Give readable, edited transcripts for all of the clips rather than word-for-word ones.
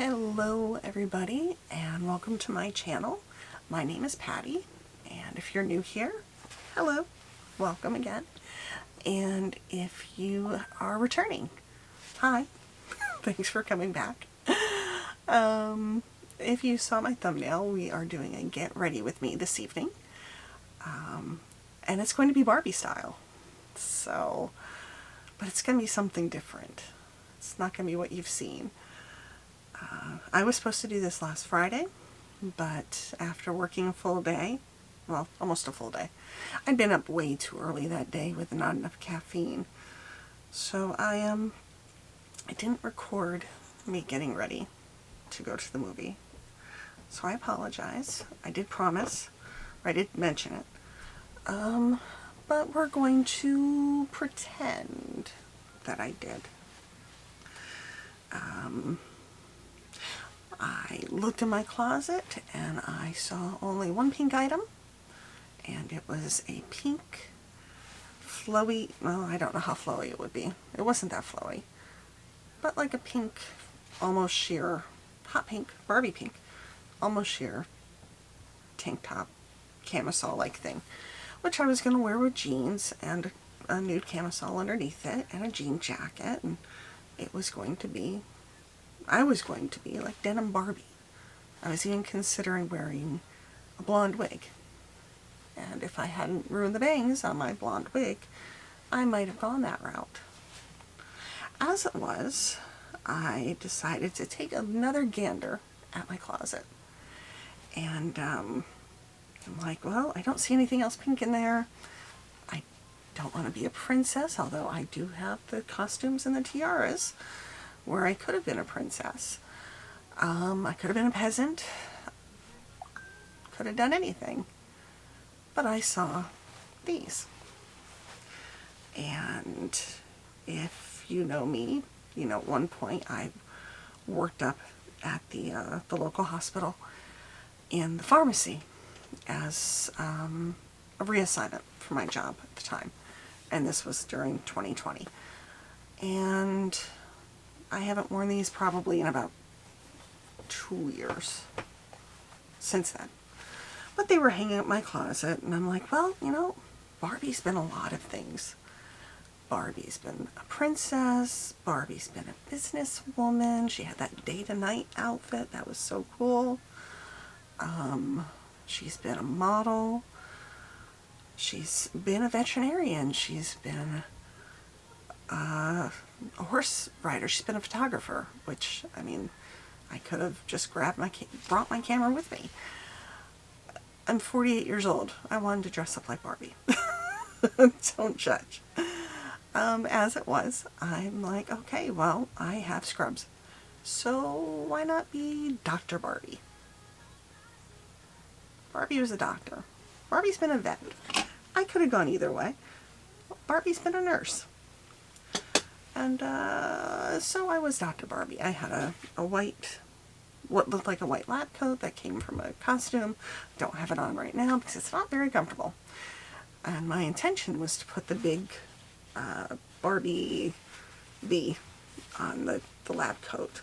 Hello everybody and welcome to my channel. My name is Patty, and if you're new here, hello, welcome again. And if you are returning, hi, thanks for coming back. If you saw my thumbnail, we are doing a get ready with me this evening. And it's going to be Barbie style. So, but it's going to be something different. It's not going to be what you've seen. I was supposed to do this last Friday, but after working a full day, well, almost a full day, I'd been up way too early that day with not enough caffeine. So I didn't record me getting ready to go to the movie. So I apologize. I did promise, or I did mention it. But we're going to pretend that I did. I looked in my closet and I saw only one pink item, and it was a pink flowy, well, I don't know how flowy it would be. It wasn't that flowy, but like a pink, almost sheer, hot pink, Barbie pink, almost sheer tank top, camisole-like thing, which I was going to wear with jeans and a nude camisole underneath it and a jean jacket, and it was going to be, I was going to be like denim Barbie. I was even considering wearing a blonde wig. And if I hadn't ruined the bangs on my blonde wig, I might have gone that route. As it was, I decided to take another gander at my closet. And I'm like, well, I don't see anything else pink in there. I don't want to be a princess, although I do have the costumes and the tiaras where I could have been a princess. I could have been a peasant. Could have done anything. But I saw these. And if you know me, you know at one point I worked up at the local hospital in the pharmacy as a reassignment for my job at the time. And this was during 2020. And I haven't worn these probably in about 2 years since then. But they were hanging up in my closet, and I'm like, well, you know, Barbie's been a lot of things. Barbie's been a princess. Barbie's been a businesswoman. She had that day-to-night outfit. That was so cool. She's been a model. She's been a veterinarian. She's been a horse rider. She's been a photographer, which, I mean, I could have just brought my camera with me. I'm 48 years old. I wanted to dress up like Barbie. Don't judge. As it was, I'm like, okay, well, I have scrubs. So why not be Dr. Barbie? Barbie was a doctor. Barbie's been a vet. I could have gone either way. Barbie's been a nurse. And so I was Dr. Barbie. I had a white, what looked like a white lab coat that came from a costume. Don't have it on right now because it's not very comfortable. And my intention was to put the big Barbie bee on the lab coat.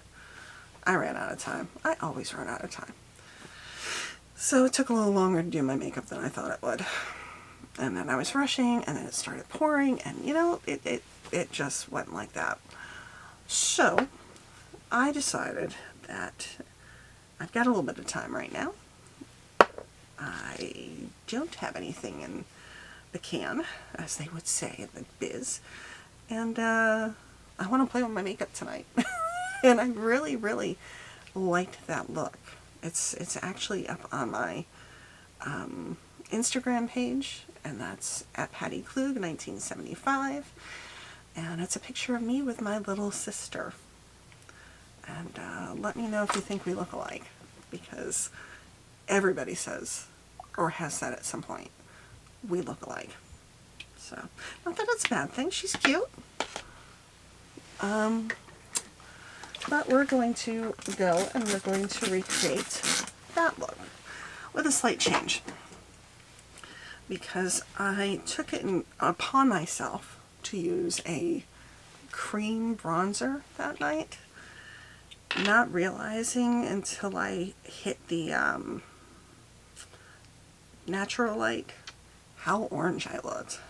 I ran out of time. I always run out of time. So it took a little longer to do my makeup than I thought it would. And then I was rushing, and then it started pouring, and you know, it just went like that. So I decided that I've got a little bit of time right now. I don't have anything in the can, as they would say in the biz. And I want to play with my makeup tonight. And I really, really liked that look. It's actually up on my Instagram page, and that's at Patty Klug 1975. And it's a picture of me with my little sister. And let me know if you think we look alike, because everybody says, or has said at some point, we look alike. So, not that it's a bad thing. She's cute. But we're going to go and we're going to recreate that look with a slight change, because I took it upon myself to use a cream bronzer that night, not realizing until I hit the natural light how orange I looked.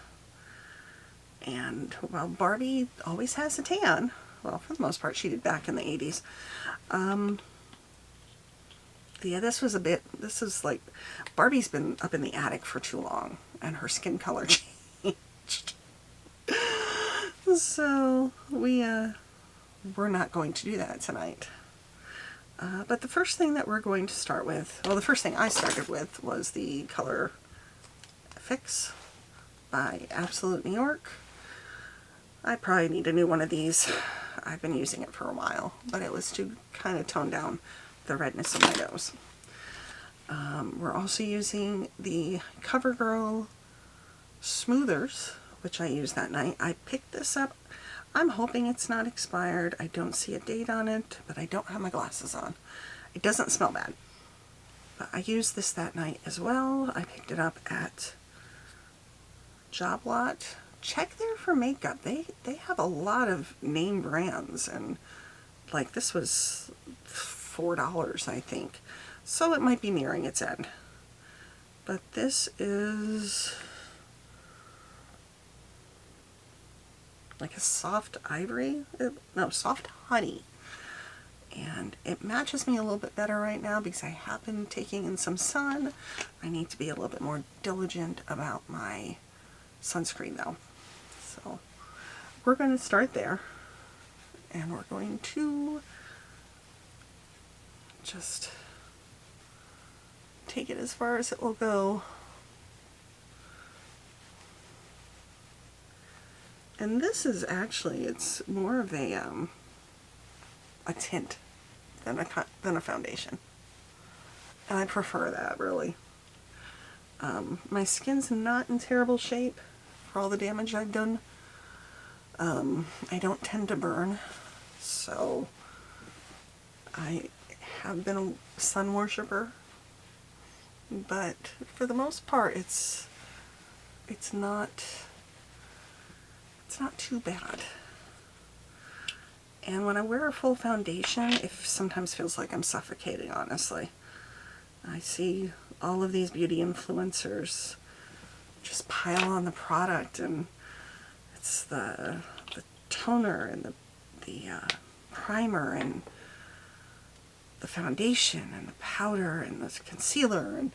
And while Barbie always has a tan, well, for the most part she did back in the 80s, yeah, this is like, Barbie's been up in the attic for too long and her skin color changed. So we're not going to do that tonight. But the first thing that we're going to start with, well, the first thing I started with was the Color Fix by Absolute New York. I probably need a new one of these. I've been using it for a while, but it was to kind of tone down the redness of my nose. We're also using the CoverGirl Smoothers, which I used that night. I picked this up. I'm hoping it's not expired. I don't see a date on it, but I don't have my glasses on. It doesn't smell bad. But I used this that night as well. I picked it up at Job Lot. Check there for makeup. They have a lot of name brands, and like this was $4, I think. So it might be nearing its end. But this is like a soft ivory, no, soft honey. And it matches me a little bit better right now because I have been taking in some sun. I need to be a little bit more diligent about my sunscreen though. So we're going to start there, and we're going to just take it as far as it will go. And this is actually, it's more of a tint than a foundation, and I prefer that, really. My skin's not in terrible shape for all the damage I've done. I don't tend to burn, so I have been a sun worshiper, but for the most part it's not too bad. And when I wear a full foundation, it sometimes feels like I'm suffocating, honestly. I see all of these beauty influencers just pile on the product, and it's the toner and the primer and the foundation and the powder and the concealer, and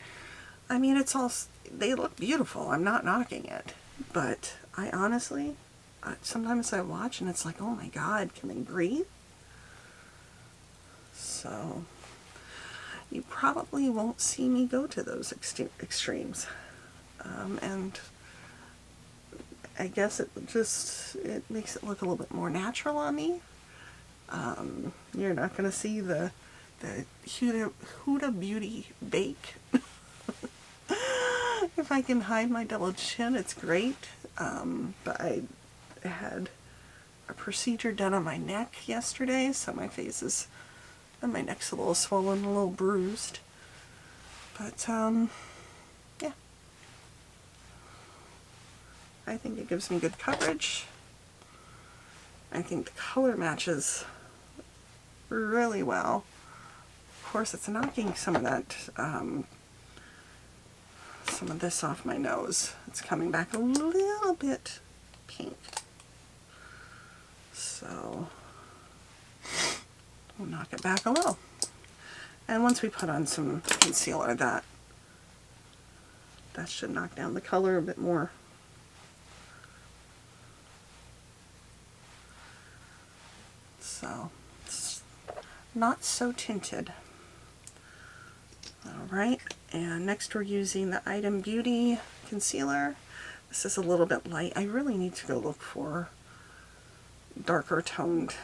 I mean, it's all, they look beautiful. I'm not knocking it, but I honestly, sometimes I watch and it's like, oh my God, can they breathe? So you probably won't see me go to those extremes. And I guess it makes it look a little bit more natural on me. You're not going to see the Huda Beauty bake. If I can hide my double chin, it's great. But I had a procedure done on my neck yesterday, so my face is, and my neck's a little swollen, a little bruised. But, yeah. I think it gives me good coverage. I think the color matches really well. Of course, it's knocking some of that, some of this off my nose. It's coming back a little bit pink. So we'll knock it back a little. And once we put on some concealer, that should knock down the color a bit more. So it's not so tinted. Alright, and next we're using the Item Beauty concealer. This is a little bit light. I really need to go look for darker toned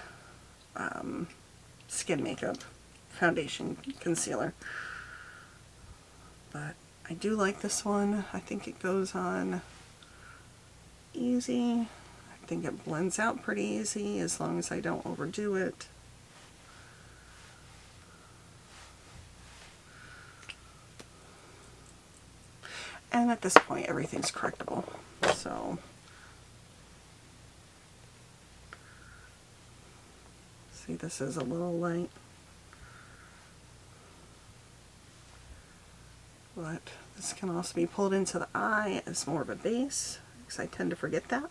skin makeup foundation concealer. But I do like this one. I think it goes on easy. I think it blends out pretty easy as long as I don't overdo it. And at this point, everything's correctable. So, see, this is a little light. But this can also be pulled into the eye as more of a base, because I tend to forget that.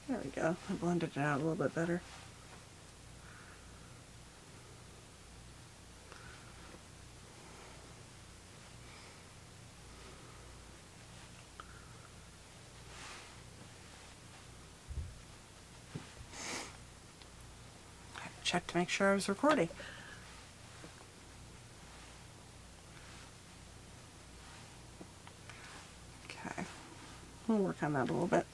There we go. I blended it out a little bit better. Check to make sure I was recording. Okay, we'll work on that a little bit.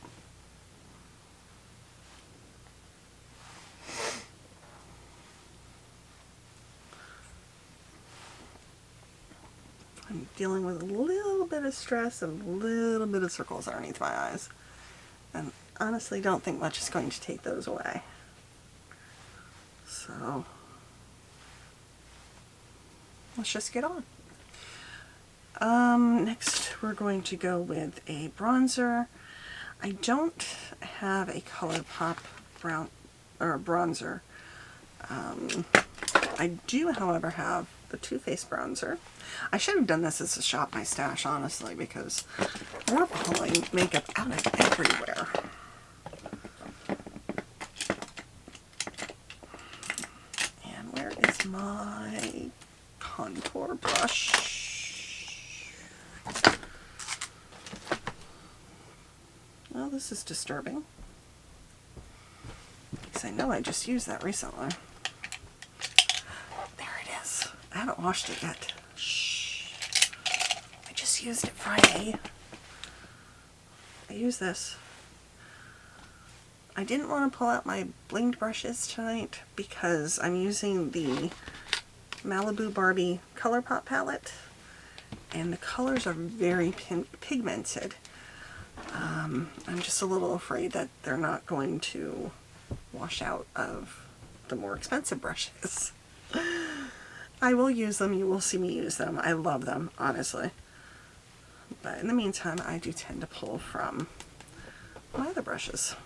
I'm dealing with a little bit of stress and a little bit of circles underneath my eyes, and honestly don't think much is going to take those away. So let's just get on. Next we're going to go with a bronzer. I don't have a ColourPop brown or bronzer. I do, however, have the Too Faced bronzer. I should have done this as a Shop My Stash, honestly, because we're pulling makeup out of everywhere. And where is my contour brush? Well, this is disturbing, because I know I just used that recently. There it is. I haven't washed it yet. Shh. I just used it Friday. I use this. I didn't want to pull out my blinged brushes tonight because I'm using the Malibu Barbie ColourPop palette, and the colors are very pigmented. I'm just a little afraid that they're not going to wash out of the more expensive brushes. I will use them. You will see me use them. I love them, honestly. But in the meantime, I do tend to pull from my other brushes.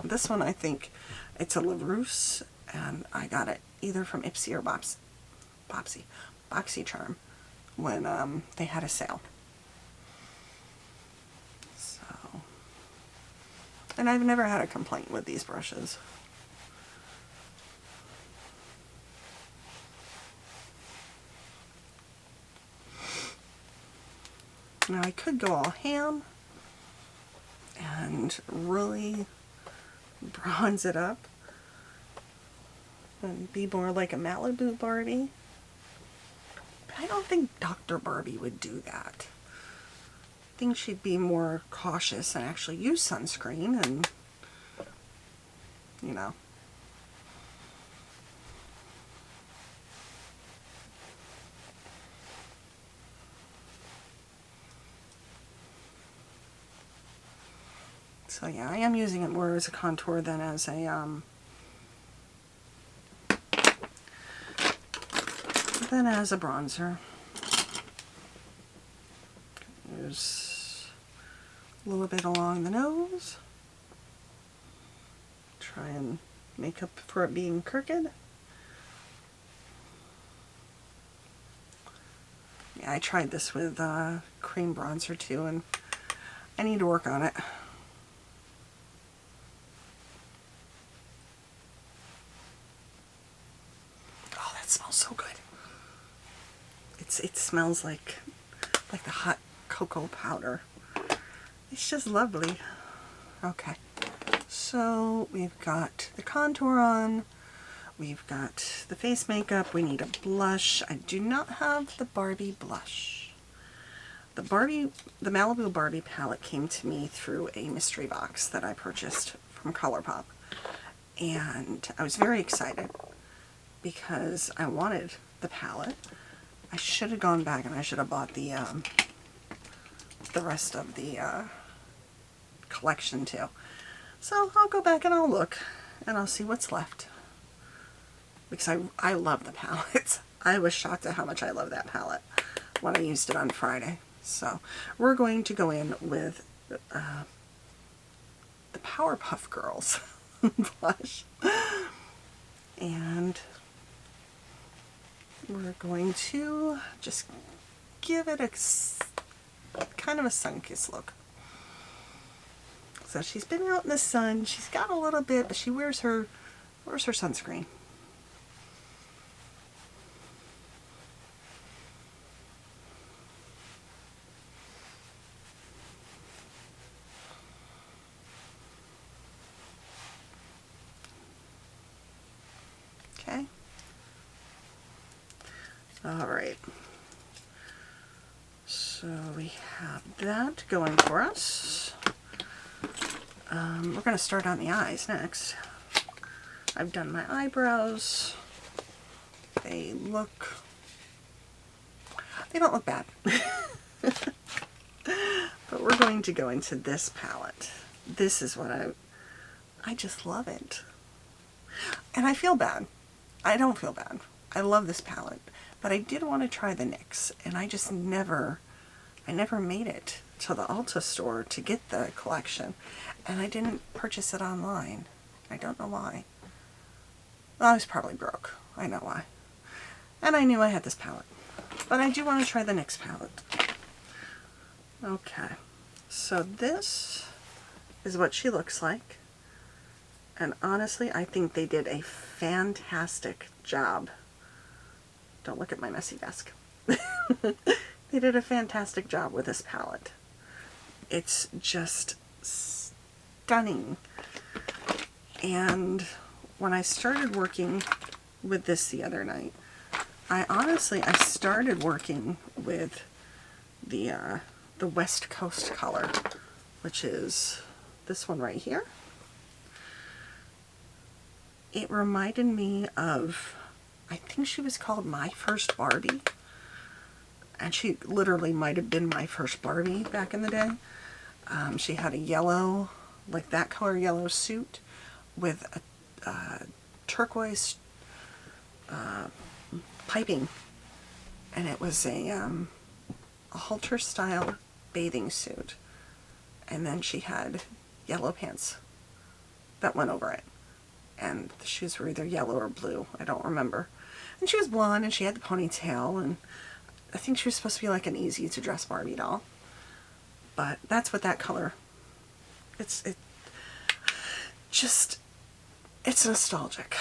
This one, I think it's a LaRousse, and I got it either from Ipsy or BoxyCharm when they had a sale. So, and I've never had a complaint with these brushes. Now I could go all ham and really bronze it up and be more like a Malibu Barbie. But I don't think Dr. Barbie would do that. I think she'd be more cautious and actually use sunscreen and, you know. So yeah, I am using it more as a contour than as a bronzer. There's a little bit along the nose. Try and make up for it being crooked. Yeah, I tried this with cream bronzer too, and I need to work on it. It smells so good. It smells like the hot cocoa powder. It's just lovely. Okay, so we've got the contour on. We've got the face makeup. We need a blush. I do not have the Barbie blush. The Malibu Barbie palette came to me through a mystery box that I purchased from ColourPop, and I was very excited because I wanted the palette. I should have gone back and I should have bought the rest of the collection too. So I'll go back and I'll look and I'll see what's left, because I love the palettes. I was shocked at how much I love that palette when I used it on Friday. So we're going to go in with the Powerpuff Girls. blush. And we're going to just give it a kind of a sun-kissed look. So she's been out in the sun. She's got a little bit, but she wears her sunscreen. Okay. All right. So we have that going for us. We're going to start on the eyes next. I've done my eyebrows. They don't look bad. But we're going to go into this palette. This is what I just love it. And I feel bad. I don't feel bad. I love this palette. But I did want to try the NYX, and I just never made it to the Ulta store to get the collection. And I didn't purchase it online. I don't know why. Well, I was probably broke. I know why. And I knew I had this palette. But I do want to try the NYX palette. Okay. So this is what she looks like. And honestly, I think they did a fantastic job. Don't look at my messy desk. They did a fantastic job with this palette. It's just stunning. And when I started working with this the other night, I started working with the West Coast color, which is this one right here. It reminded me of, I think she was called My First Barbie. And she literally might have been my first Barbie back in the day. She had a yellow, like that color yellow suit with a turquoise piping. And it was a halter style bathing suit. And then she had yellow pants that went over it. And the shoes were either yellow or blue. I don't remember. And she was blonde and she had the ponytail, and I think she was supposed to be like an easy to dress Barbie doll. But that's what that color, it's nostalgic.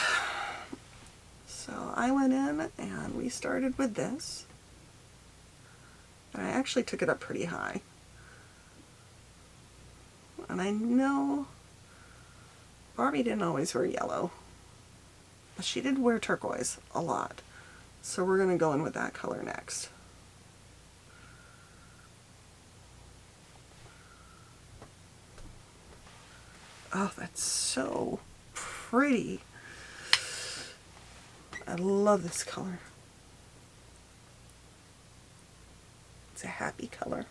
So I went in and we started with this. And I actually took it up pretty high. And I know Barbie didn't always wear yellow, but she did wear turquoise a lot. So we're going to go in with that color next. Oh, that's so pretty. I love this color. It's a happy color.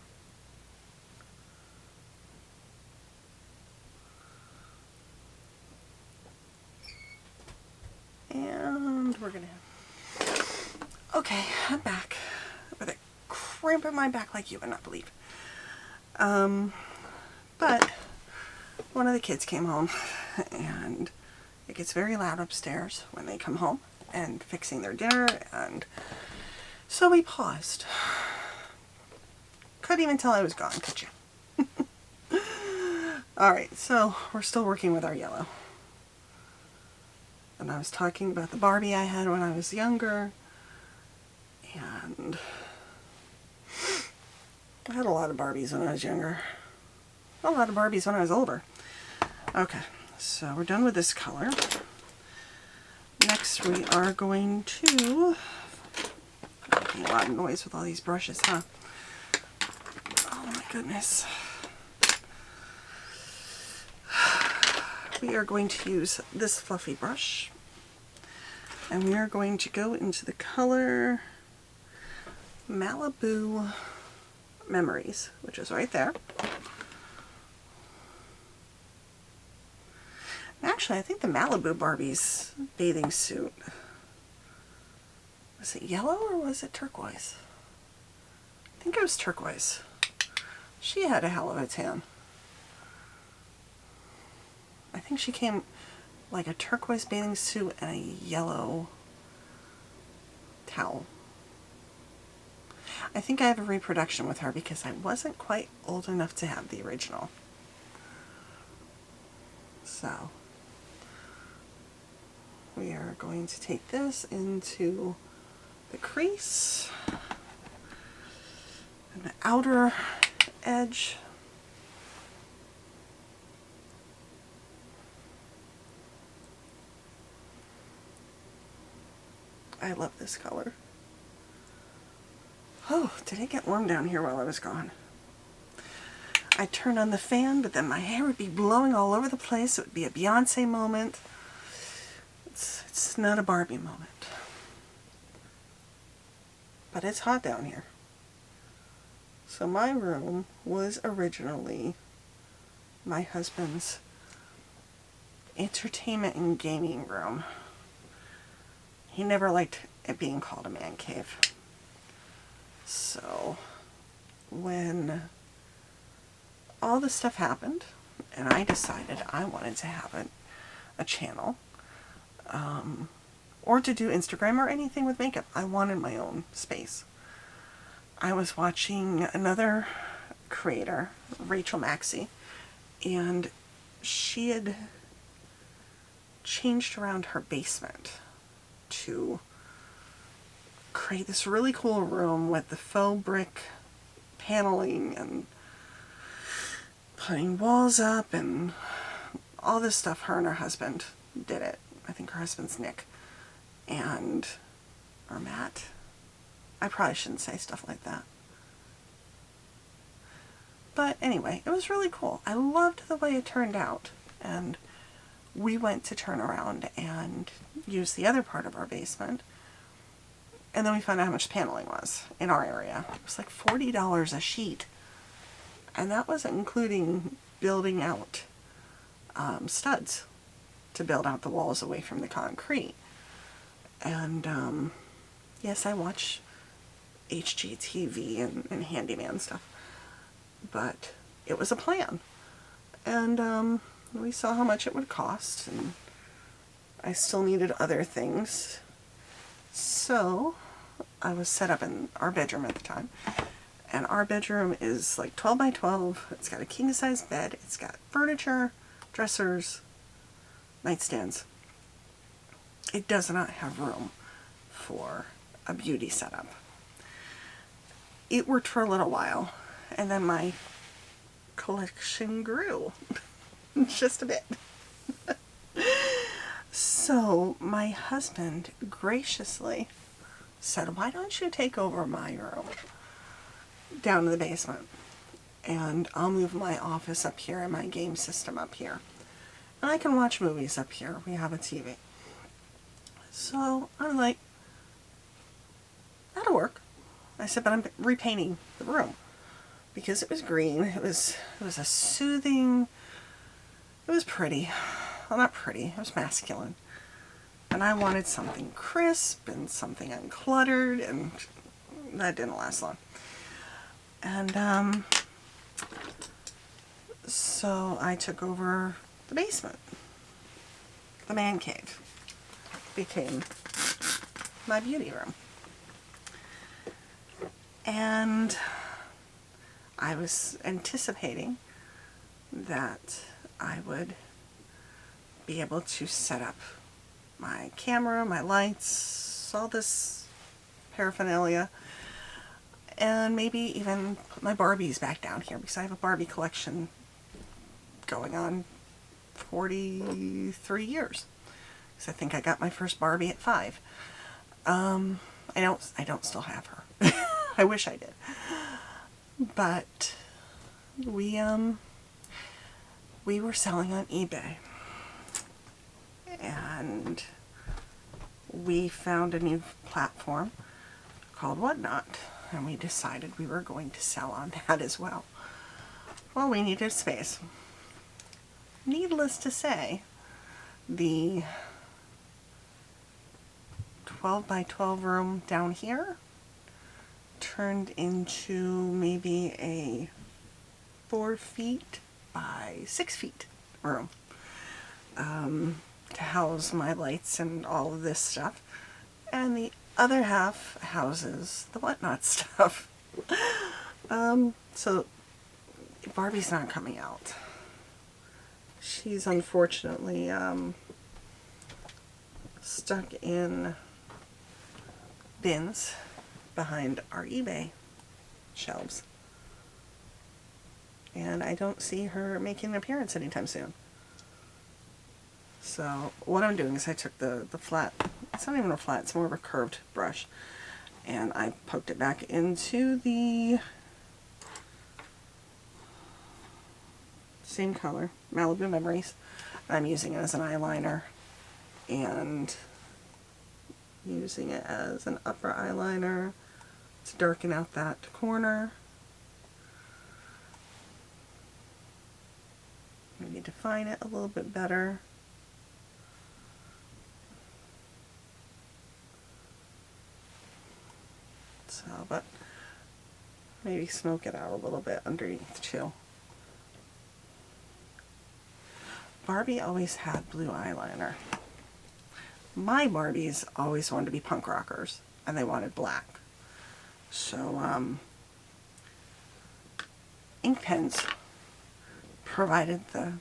And we're gonna have... Okay, I'm back with a cramp in my back like you would not believe. But one of the kids came home, and it gets very loud upstairs when they come home and fixing their dinner, and so we paused. Couldn't even tell I was gone, could you? Alright, so we're still working with our yellow. And I was talking about the Barbie I had when I was younger, and I had a lot of Barbies when I was younger. A lot of Barbies when I was older. Okay, so we're done with this color. Next we are going to... Making a lot of noise with all these brushes, huh? Oh my goodness. We are going to use this fluffy brush, and we are going to go into the color Malibu Memories, which is right there. Actually, I think the Malibu Barbie's bathing suit, was it yellow or was it turquoise? I think it was turquoise. She had a hell of a tan. I think she came like a turquoise bathing suit and a yellow towel. I think I have a reproduction with her because I wasn't quite old enough to have the original. So we are going to take this into the crease and the outer edge. I love this color. Oh, did it get warm down here while I was gone? I turned on the fan, but then my hair would be blowing all over the place. It would be a Beyonce moment. It's not a Barbie moment. But it's hot down here. So my room was originally my husband's entertainment and gaming room. He never liked it being called a man cave. So when all this stuff happened and I decided I wanted to have a channel, or to do Instagram or anything with makeup, I wanted my own space. I was watching another creator, Rachel Maxey, and she had changed around her basement to create this really cool room with the faux brick paneling and putting walls up and all this stuff. Her and her husband did it. I think her husband's Nick or Matt. I probably shouldn't say stuff like that. But anyway, it was really cool. I loved the way it turned out. And we went to turn around and use the other part of our basement. And then we found out how much paneling was in our area. It was like $40 a sheet. And that wasn't including building out studs to build out the walls away from the concrete. And yes, I watch HGTV and handyman stuff. But it was a plan. And we saw how much it would cost. And I still needed other things. So I was set up in our bedroom at the time. And our bedroom is like 12 by 12. It's got a king-size bed. It's got furniture, dressers, nightstands. It does not have room for a beauty setup. It worked for a little while, and then my collection grew just a bit. So my husband graciously said, why don't you take over my room down in the basement, and I'll move my office up here and my game system up here, and I can watch movies up here. We have a TV. So I'm like, that'll work. I said, but I'm repainting the room because it was green. It was a soothing, it was pretty. Well, not pretty, it was masculine. And I wanted something crisp and something uncluttered, and that didn't last long. And so I took over the basement. The man cave became my beauty room. And I was anticipating that I would be able to set up my camera, my lights, all this paraphernalia, and maybe even put my Barbies back down here, because I have a Barbie collection going on 43 years. Because I think I got my first Barbie at 5. I don't still have her. I wish I did. But we were selling on eBay. And we found a new platform called Whatnot, and we decided we were going to sell on that as well. Well, we needed space. Needless to say, the 12 by 12 room down here turned into maybe a 4 feet by 6 feet room. to house my lights and all of this stuff. And the other half houses the whatnot stuff. So Barbie's not coming out. She's unfortunately stuck in bins behind our eBay shelves. And I don't see her making an appearance anytime soon. So what I'm doing is I took the flat, it's not even a flat, it's more of a curved brush, and I poked it back into the same color, Malibu Memories. I'm using it as an eyeliner and using it as an upper eyeliner to darken out that corner. Maybe define it a little bit better. So, but maybe smoke it out a little bit underneath too. Barbie always had blue eyeliner. My Barbies always wanted to be punk rockers, and they wanted black. So, ink pens provided the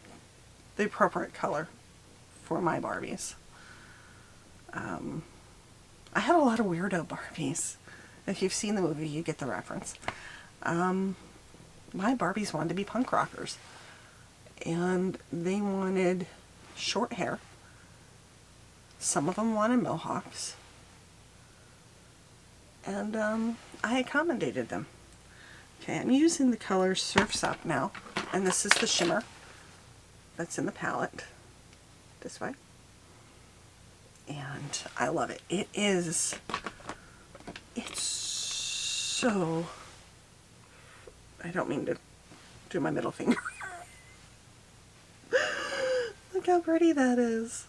appropriate color for my Barbies. I had a lot of weirdo Barbies. If you've seen the movie, you get the reference. My Barbies wanted to be punk rockers. And they wanted short hair. Some of them wanted mohawks. And I accommodated them. Okay, I'm using the color Surf's Up now. And this is the shimmer that's in the palette. This way. And I love it. It's so... I don't mean to do my middle finger. Look how pretty that is.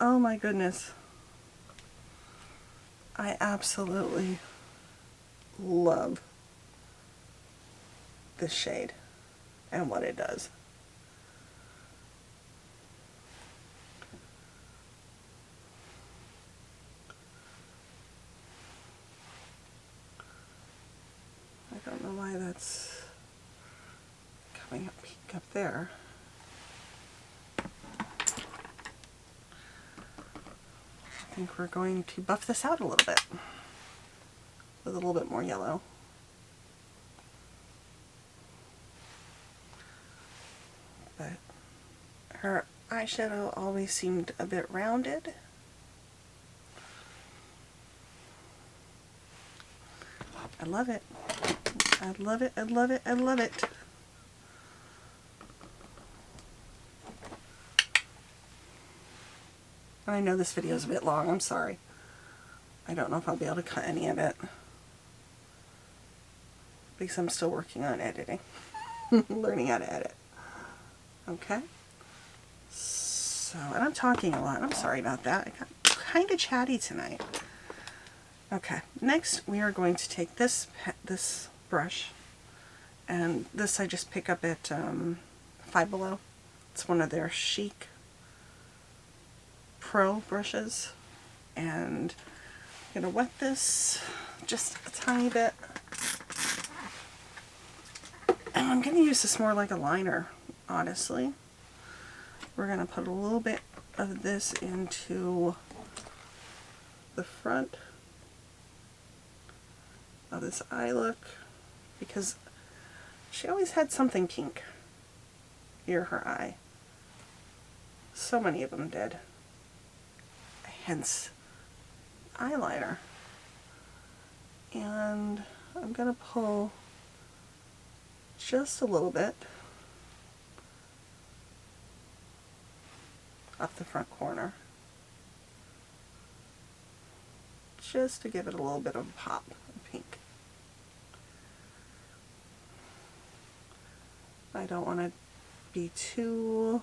Oh my goodness. I absolutely love this shade and what it does. I don't know why that's coming up peak up there. I think we're going to buff this out a little bit with a little bit more yellow. But her eyeshadow always seemed a bit rounded. I love it. I love it, I love it, I love it. I know this video is a bit long, I'm sorry. I don't know if I'll be able to cut any of it, because I'm still working on editing. Learning how to edit. Okay? So, and I'm talking a lot, I'm sorry about that. I got kind of chatty tonight. Okay, next we are going to take this brush, and this I just pick up at Five Below. It's one of their chic Pro brushes, and I'm going to wet this just a tiny bit, and I'm going to use this more like a liner, honestly. We're going to put a little bit of this into the front of this eye look, because she always had something pink near her eye. So many of them did. Hence eyeliner. And I'm going to pull just a little bit up the front corner, just to give it a little bit of a pop of pink. I don't want to be too...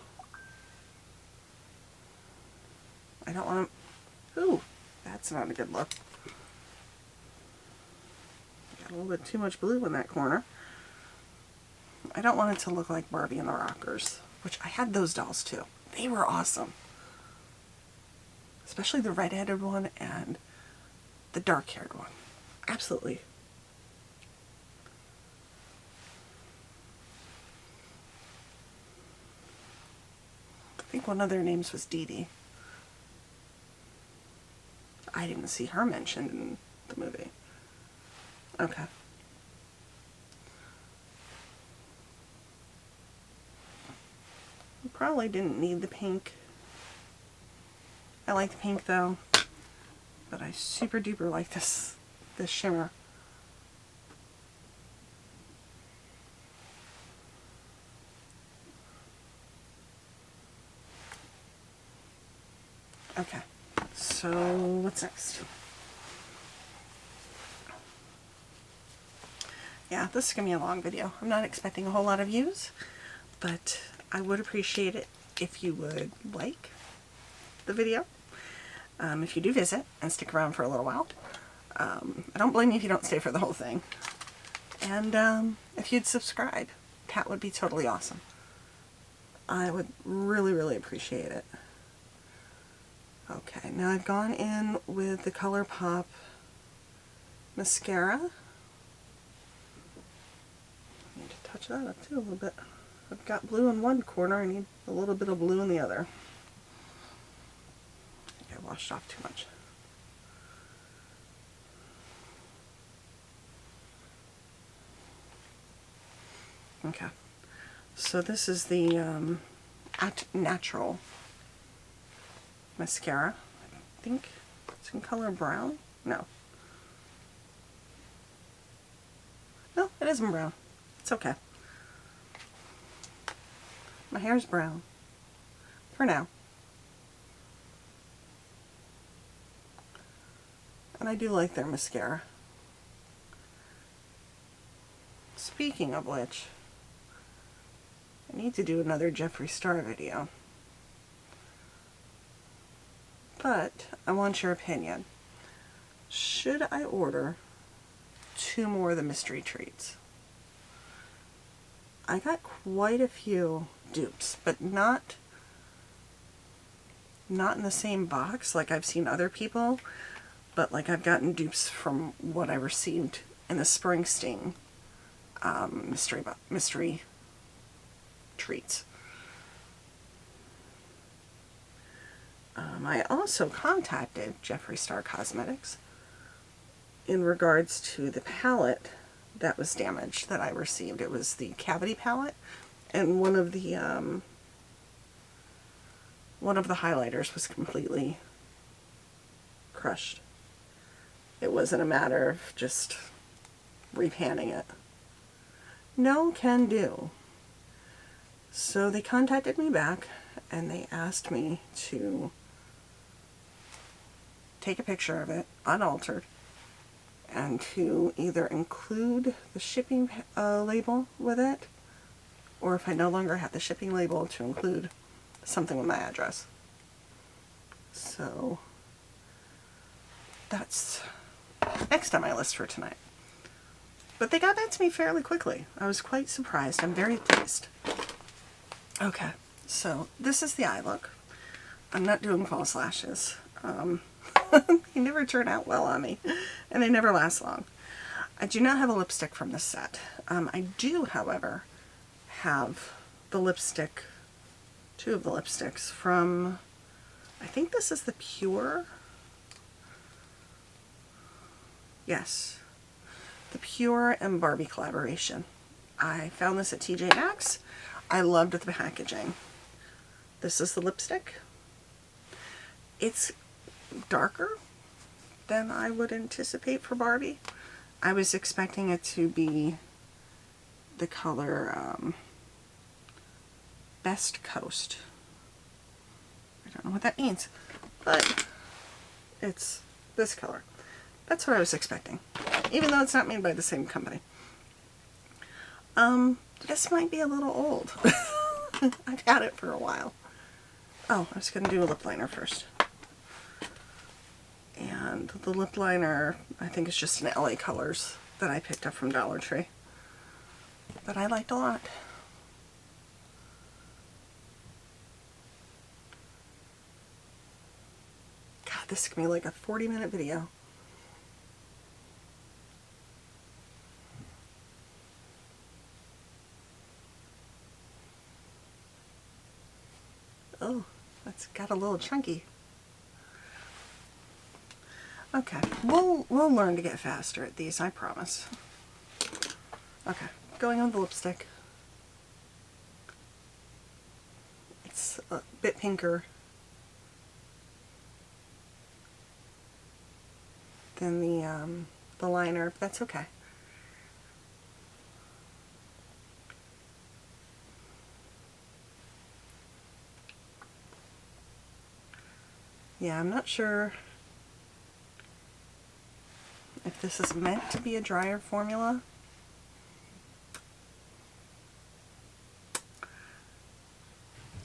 I don't want to... Ooh, that's not a good look. Got a little bit too much blue in that corner. I don't want it to look like Barbie and the Rockers, which I had those dolls too. they were awesome. Especially the red-headed one and the dark-haired one. Absolutely. I think one of their names was Dee Dee. I didn't see her mentioned in the movie. Okay. Probably didn't need the pink. I like the pink though, but I super duper like this shimmer. Okay, so what's next? Yeah, this is going to be a long video. I'm not expecting a whole lot of views, but I would appreciate it if you would like the video. If you do visit and stick around for a little while. I don't blame you if you don't stay for the whole thing. And if you'd subscribe, that would be totally awesome. I would really, really appreciate it. Okay, now I've gone in with the ColourPop mascara. I need to touch that up too a little bit. I've got blue in one corner, I need a little bit of blue in the other. I think I washed off too much. Okay, so this is the Natural mascara. I think it's in color brown. No, it isn't brown. It's okay. My hair's brown for now. And I do like their mascara. Speaking of which, I need to do another Jeffree Star video. But I want your opinion. Should I order 2 more of the mystery treats? I got quite a few dupes, but not in the same box like I've seen other people, but like I've gotten dupes from what I received in the Springsteen mystery treats. I also contacted Jeffree Star Cosmetics in regards to the palette that was damaged that I received. It was the Cavity palette, and one of the highlighters was completely crushed. It wasn't a matter of just repanning it. No can do. So they contacted me back and they asked me to take a picture of it, unaltered, and to either include the shipping label with it, or if I no longer have the shipping label, to include something with my address. So that's next on my list for tonight. But they got back to me fairly quickly. I was quite surprised. I'm very pleased. Okay, so this is the eye look. I'm not doing false lashes. They never turn out well on me, and they never last long. I do not have a lipstick from this set. I do, however, have the lipstick, 2 of the lipsticks from, I think this is the Pure. Yes, the Pure and Barbie collaboration. I found this at TJ Maxx. I loved the packaging. This is the lipstick. It's darker than I would anticipate for Barbie. I was expecting it to be the color Best Coast. I don't know what that means, but it's this color. That's what I was expecting, even though it's not made by the same company. This might be a little old. I've had it for a while. Oh, I was going to do a lip liner first. And the lip liner, I think it's just an LA Colors that I picked up from Dollar Tree, that I liked a lot. this can be like a 40-minute video. Oh, that's got a little chunky. Okay, we'll learn to get faster at these, I promise. Okay, going on the lipstick. It's a bit pinker than the liner, but that's okay. Yeah, I'm not sure if this is meant to be a drier formula.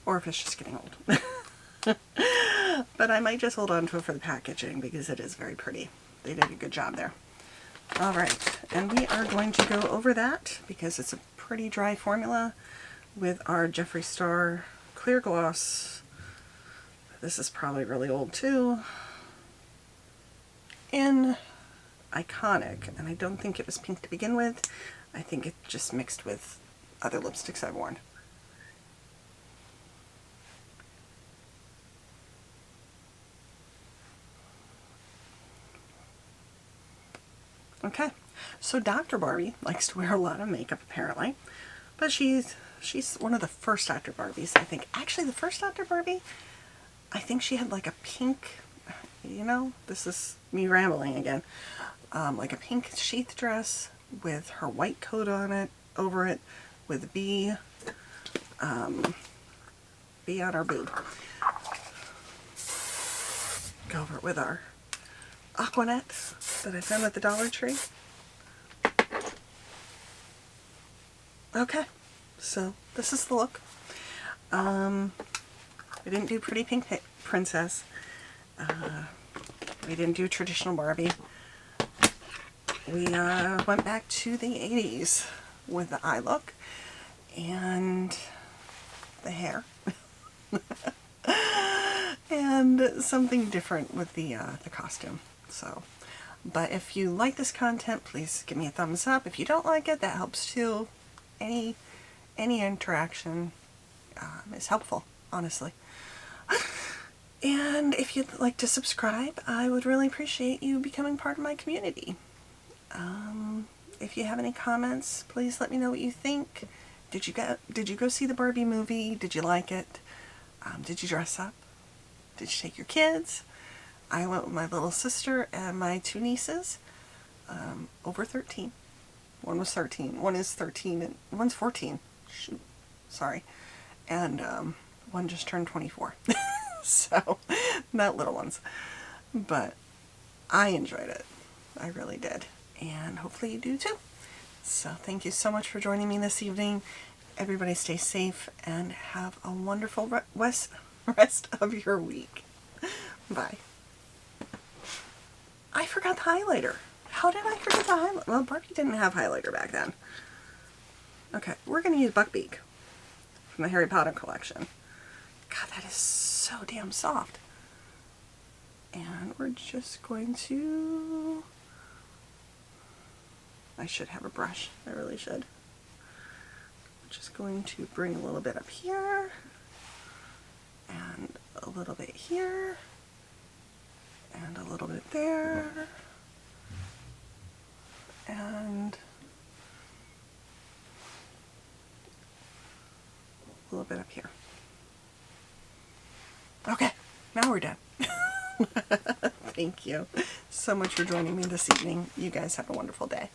Or if it's just getting old. But I might just hold on to it for the packaging because it is very pretty. They did a good job there. Alright, and we are going to go over that because it's a pretty dry formula with our Jeffree Star Clear Gloss. This is probably really old too. In Iconic, and I don't think it was pink to begin with. I think it just mixed with other lipsticks I've worn. Okay, so Dr. Barbie likes to wear a lot of makeup apparently, but she's one of the first Dr. Barbies, I think. Actually, the first Dr. Barbie, I think she had like a pink, you know, this is me rambling again, like a pink sheath dress with her white coat on it, over it, with B on our boob. Go over it with our Aquanet that I found at the Dollar Tree. Okay, so this is the look. We didn't do Pretty Pink Princess. We didn't do traditional Barbie. We went back to the 80s with the eye look and the hair. And something different with the costume. So, but if you like this content, please give me a thumbs up. If you don't like it, that helps too. Any interaction is helpful, honestly. And if you'd like to subscribe, I would really appreciate you becoming part of my community. If you have any comments, please let me know what you think. Did you go see the Barbie movie? Did you like it? Did you dress up? Did you take your kids? I went with my little sister and my two nieces, over 13. One was 13. One is 13 and one's 14. Shoot. Sorry. And one just turned 24. So, not little ones. But I enjoyed it. I really did. And hopefully you do too. So thank you so much for joining me this evening. Everybody stay safe and have a wonderful rest of your week. Bye. I forgot the highlighter. How did I forget the highlighter? Well, Barbie didn't have highlighter back then. Okay, we're going to use Buckbeak from the Harry Potter collection. God, that is so damn soft. And we're just going to... I should have a brush. I really should. I'm just going to bring a little bit up here. And a little bit here. And a little bit there. And a little bit up here. Okay, now we're done. Thank you so much for joining me this evening. You guys have a wonderful day.